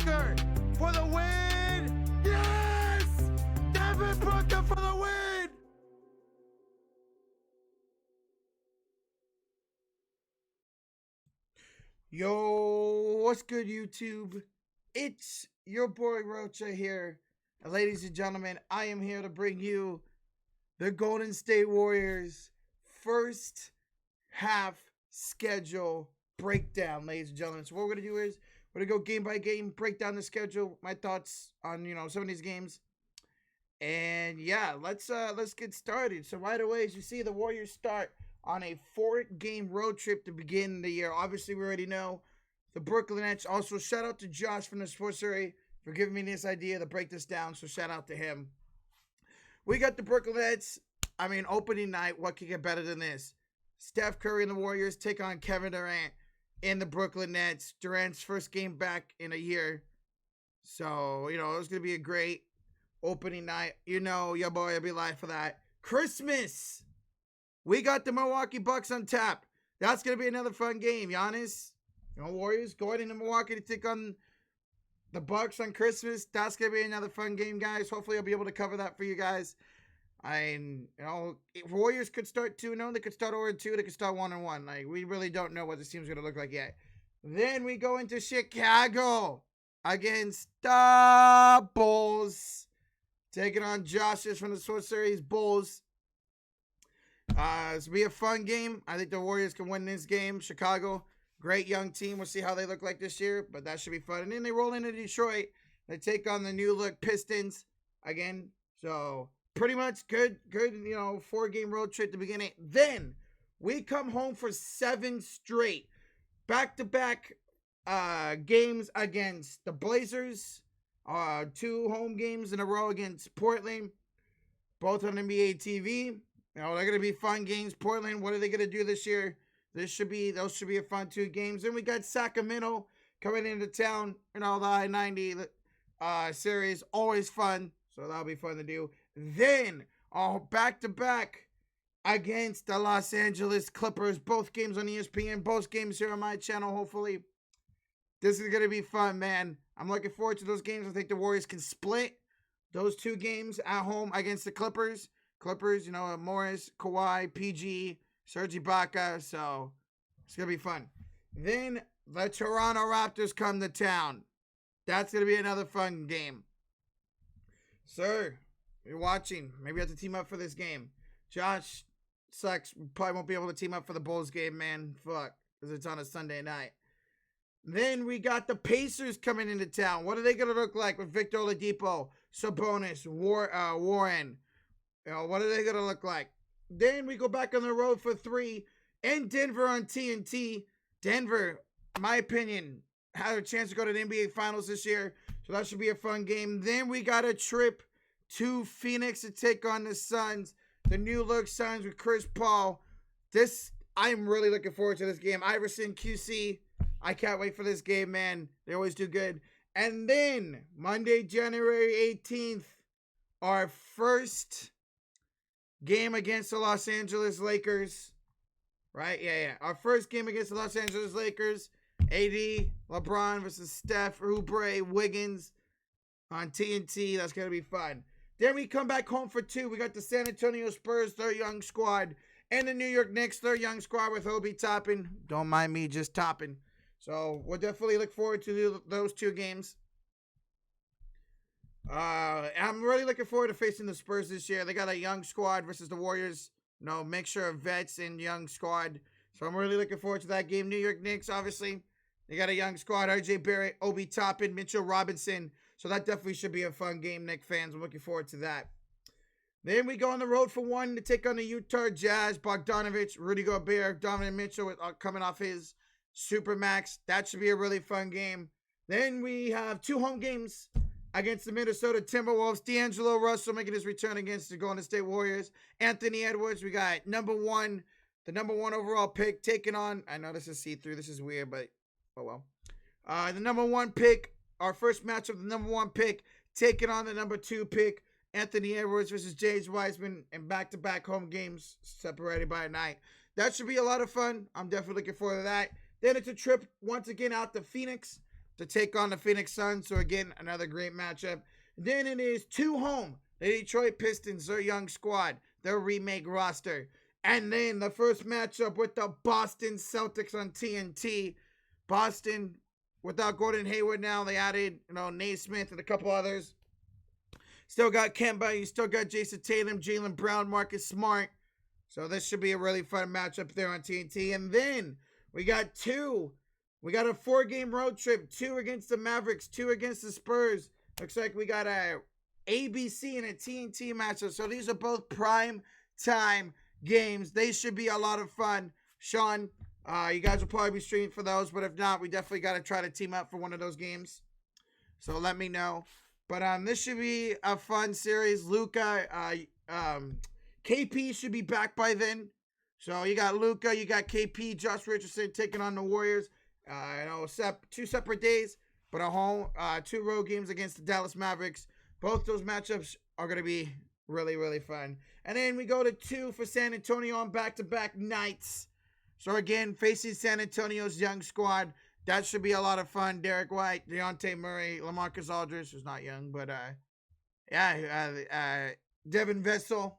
Booker for the win. Yes! Devin Booker for the win. Yo, what's good, YouTube? It's your boy Rocha here. And ladies and gentlemen, I am here to bring you the Golden State Warriors first half schedule breakdown, ladies and gentlemen. So what we're going to do is we're going to go game by game, break down the schedule, my thoughts on, some of these games. And yeah, let's get started. So right away, as you see, the Warriors start on a 4-game road trip to begin the year. Obviously, we already know the Brooklyn Nets. Also, shout out to Josh from the Sports Area for giving me this idea to break this down. So shout out to him. We got the Brooklyn Nets. Opening night. What could get better than this? Steph Curry and the Warriors take on Kevin Durant in the Brooklyn Nets. Durant's first game back in a year. So, it was going to be a great opening night. Your boy will be live for that. Christmas. We got the Milwaukee Bucks on tap. That's going to be another fun game. Giannis, Warriors going into Milwaukee to take on the Bucks on Christmas. That's going to be another fun game, guys. Hopefully, I'll be able to cover that for you guys. Warriors could start 2-0. They could start 0-2. They could start 1-1. We really don't know what this team's going to look like yet. Then we go into Chicago against the Bulls. Taking on Josh's from the Sports Series Bulls. It's going to be a fun game. I think the Warriors can win this game. Chicago, great young team. We'll see how they look like this year, but that should be fun. And then they roll into Detroit. They take on the new look Pistons again. So pretty much good, 4-game road trip to begin it. Then we come home for 7 straight back-to-back games against the Blazers. 2 home games in a row against Portland, both on NBA TV. They're going to be fun games. Portland, what are they going to do this year? Those should be a fun 2 games. Then we got Sacramento coming into town. The I-90 series, always fun. So that'll be fun to do. Then, back-to-back against the Los Angeles Clippers. Both games on ESPN. Both games here on my channel, hopefully. This is going to be fun, man. I'm looking forward to those games. I think the Warriors can split those 2 games at home against the Clippers. Clippers, Morris, Kawhi, PG, Serge Ibaka. So it's going to be fun. Then the Toronto Raptors come to town. That's going to be another fun game. Sir, you're watching. Maybe you have to team up for this game. Josh sucks. Probably won't be able to team up for the Bulls game, man. Fuck. Because it's on a Sunday night. Then we got the Pacers coming into town. What are they going to look like with Victor Oladipo, Sabonis, Warren? What are they going to look like? Then we go back on the road for 3 in Denver on TNT. Denver, in my opinion, had a chance to go to the NBA Finals this year. So that should be a fun game. Then we got a trip to Phoenix to take on the Suns. The new look Suns with Chris Paul. I'm really looking forward to this game. Iverson, QC. I can't wait for this game, man. They always do good. And then, Monday, January 18th, our first game against the Los Angeles Lakers. Right? Yeah. Our first game against the Los Angeles Lakers. AD, LeBron versus Steph, Oubre, Wiggins on TNT. That's going to be fun. Then we come back home for 2. We got the San Antonio Spurs, their young squad. And the New York Knicks, their young squad with Obi Toppin. Don't mind me, just Toppin. So we'll definitely look forward to those 2 games. I'm really looking forward to facing the Spurs this year. They got a young squad versus the Warriors. Mixture of vets and young squad. So I'm really looking forward to that game. New York Knicks, obviously. They got a young squad. RJ Barrett, Obi Toppin, Mitchell Robinson. So that definitely should be a fun game, Knicks fans. I'm looking forward to that. Then we go on the road for 1 to take on the Utah Jazz. Bogdanovich, Rudy Gobert, Donovan Mitchell coming off his Supermax. That should be a really fun game. Then we have 2 home games against the Minnesota Timberwolves. D'Angelo Russell making his return against the Golden State Warriors. Anthony Edwards, we got the number 1 overall pick taking on, I know this is see-through, this is weird, but oh well. The number 1 pick, our first matchup, the number 1 pick taking on the number 2 pick. Anthony Edwards versus James Wiseman in back-to-back home games separated by a night. That should be a lot of fun. I'm definitely looking forward to that. Then it's a trip once again out to Phoenix to take on the Phoenix Suns. So again, another great matchup. Then it is 2 home. The Detroit Pistons, their young squad, their remake roster. And then the first matchup with the Boston Celtics on TNT. Boston, without Gordon Hayward now, they added, Naismith and a couple others. Still got Kemba, you still got Jason Tatum, Jaylen Brown, Marcus Smart. So this should be a really fun matchup there on TNT. And then we got 2. We got a 4-game road trip. 2 against the Mavericks, 2 against the Spurs. Looks like we got a ABC and a TNT matchup. So these are both prime time games. They should be a lot of fun. Sean, you guys will probably be streaming for those. But if not, we definitely got to try to team up for one of those games. So let me know. But this should be a fun series. Luka, KP should be back by then. So you got Luka, you got KP, Josh Richardson taking on the Warriors. 2 separate days, but 2 road games against the Dallas Mavericks. Both those matchups are going to be really, really fun. And then we go to 2 for San Antonio on back-to-back nights. So again, facing San Antonio's young squad. That should be a lot of fun. Derek White, Dejounte Murray, LaMarcus Aldridge, who's not young, but Devin Vessel.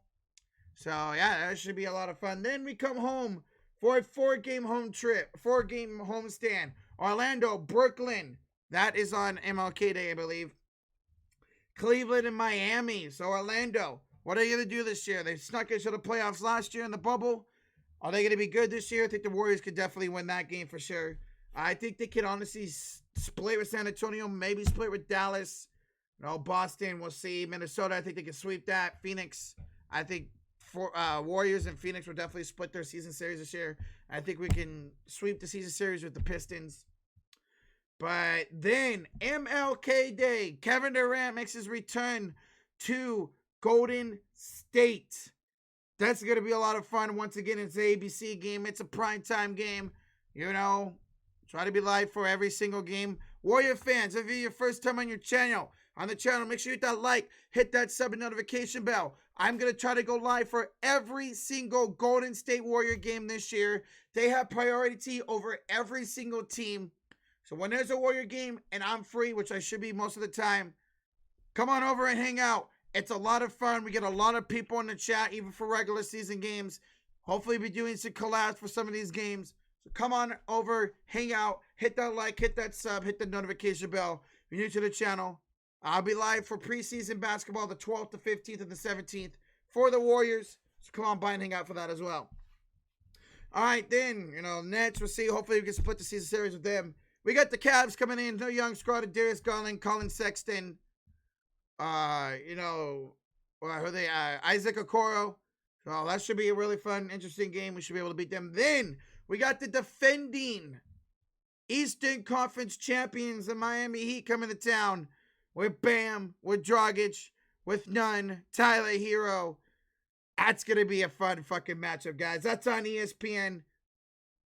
So yeah, that should be a lot of fun. Then we come home for a 4-game home trip, 4-game homestand. Orlando, Brooklyn. That is on MLK Day, I believe. Cleveland and Miami. So Orlando, what are you going to do this year? They snuck into the playoffs last year in the bubble. Are they going to be good this year? I think the Warriors could definitely win that game for sure. I think they could honestly split with San Antonio, maybe split with Dallas. Boston, we'll see. Minnesota, I think they can sweep that. Phoenix, I think Warriors and Phoenix will definitely split their season series this year. I think we can sweep the season series with the Pistons. But then, MLK Day, Kevin Durant makes his return to Golden State. That's going to be a lot of fun. Once again, it's an ABC game. It's a primetime game. Try to be live for every single game. Warrior fans, if it's your first time on the channel, make sure you hit that like, hit that sub and notification bell. I'm going to try to go live for every single Golden State Warrior game this year. They have priority over every single team. So when there's a Warrior game and I'm free, which I should be most of the time, come on over and hang out. It's a lot of fun. We get a lot of people in the chat, even for regular season games. Hopefully we'll be doing some collabs for some of these games. So come on over, hang out, hit that like, hit that sub, hit the notification bell. If you're new to the channel, I'll be live for preseason basketball the 12th, the 15th, and the 17th for the Warriors. So come on by and hang out for that as well. All right, then, Nets, we'll see. Hopefully we can split the season series with them. We got the Cavs coming in. No young squad of Darius Garland, Colin Sexton, Isaac Okoro. So that should be a really fun, interesting game. We should be able to beat them. Then we got the defending Eastern Conference champions, the Miami Heat, coming to town with Bam, with Dragic, with Nunn, Tyler Hero. That's going to be a fun fucking matchup, guys. That's on ESPN.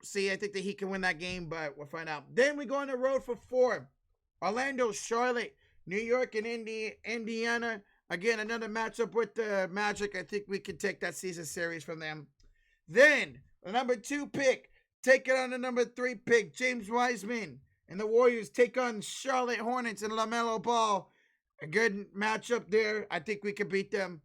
See, I think that Heat can win that game, but we'll find out. Then we go on the road for 4. Orlando, Charlotte, New York, and Indiana. Again, another matchup with the Magic. I think we can take that season series from them. Then, the number 2 pick, taking on the number 3 pick, James Wiseman. And the Warriors take on Charlotte Hornets and LaMelo Ball. A good matchup there. I think we can beat them.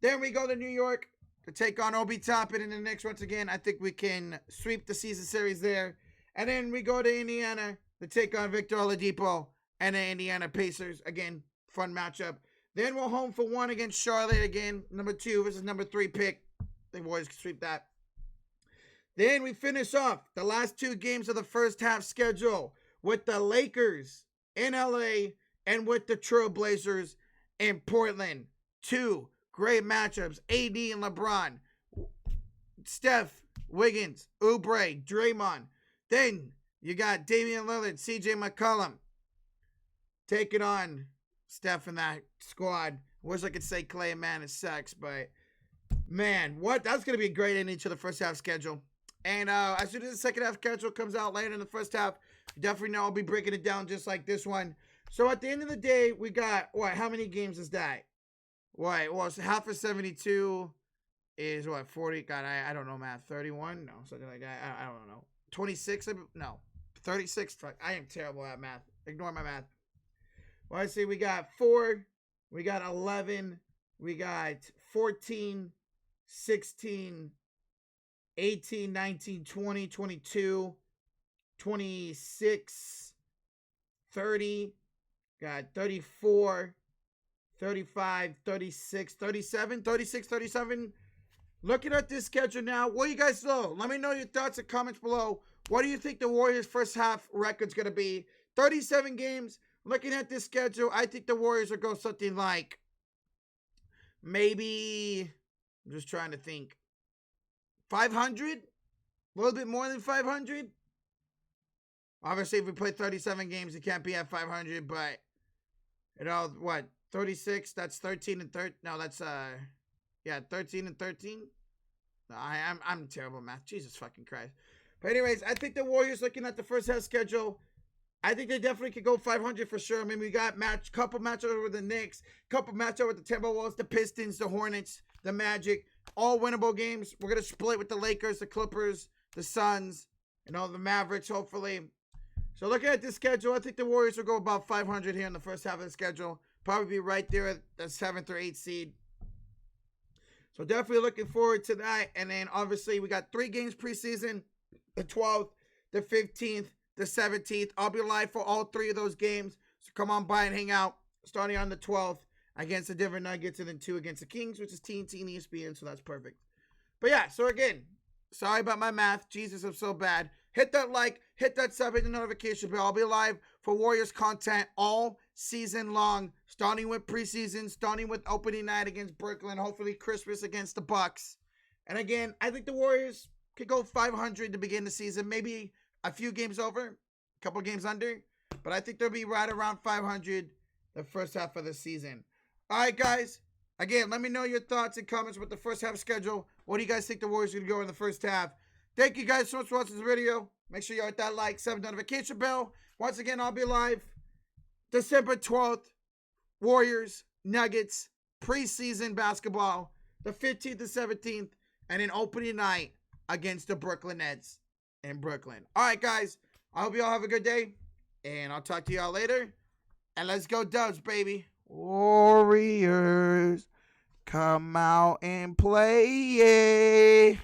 Then we go to New York to take on Obi Toppin and the Knicks once again. I think we can sweep the season series there. And then we go to Indiana to take on Victor Oladipo and the Indiana Pacers. Again, fun matchup. Then we're home for 1 against Charlotte again. Number 2 versus number 3 pick. The Warriors can sweep that. Then we finish off the last 2 games of the first half schedule with the Lakers in LA and with the Trailblazers in Portland. 2 great matchups. AD and LeBron. Steph, Wiggins, Oubre, Draymond. Then you got Damian Lillard, CJ McCollum taking on Steph in that squad. Wish I could say Clay, man, it sucks, but man, that's going to be a great ending to the first half schedule. And as soon as the second half schedule comes out later in the first half, you definitely know I'll be breaking it down just like this one. So at the end of the day, we got, how many games is that? So half of 72 is 40? God, I don't know math. 31? No, something like that. I don't know. 26? No. 36? Fuck, I am terrible at math. Ignore my math. Well, I see we got 4, we got 11, we got 14, 16, 18, 19, 20, 22, 26, 30, got 34, 35, 36, 37, 36, 37. Looking at this schedule now, what do you guys know? Let me know your thoughts and comments below. What do you think the Warriors' first half record's going to be? 37 games. Looking at this schedule, I think the Warriors will go something like maybe, I'm just trying to think, 500? A little bit more than 500? Obviously, if we play 37 games, it can't be at 500, but, you know, what, 36? That's 13 and 13. No, that's, 13 and 13. No, I'm terrible at math. Jesus fucking Christ. But anyways, I think the Warriors, looking at the first half schedule, I think they definitely could go 500 for sure. I mean, we got couple matchups with the Knicks, couple matchups with the Timberwolves, the Pistons, the Hornets, the Magic, all winnable games. We're going to split with the Lakers, the Clippers, the Suns, and all the Mavericks, hopefully. So looking at this schedule, I think the Warriors will go about 500 here in the first half of the schedule. Probably be right there at the 7th or 8th seed. So definitely looking forward to that. And then obviously we got 3 games preseason, the 12th, the 15th, the 17th. I'll be live for all 3 of those games. So come on by and hang out. Starting on the 12th against the Denver Nuggets and then 2 against the Kings, which is TNT and ESPN. So that's perfect. But yeah, so again, sorry about my math. Jesus, I'm so bad. Hit that like, hit that sub, hit the notification bell. I'll be live for Warriors content all season long, starting with preseason, starting with opening night against Brooklyn, hopefully Christmas against the Bucks. And again, I think the Warriors could go 500 to begin the season, maybe a few games over, a couple games under, but I think they'll be right around 500 the first half of the season. All right, guys. Again, let me know your thoughts and comments with the first half schedule. What do you guys think the Warriors are going to go in the first half? Thank you guys so much for watching this video. Make sure you hit that like, sub, notification bell. Once again, I'll be live December 12th. Warriors, Nuggets, preseason basketball. The 15th and 17th. And an opening night against the Brooklyn Nets in Brooklyn. All right, guys. I hope you all have a good day. And I'll talk to y'all later. And let's go Dubs, baby. Warriors, come out and play.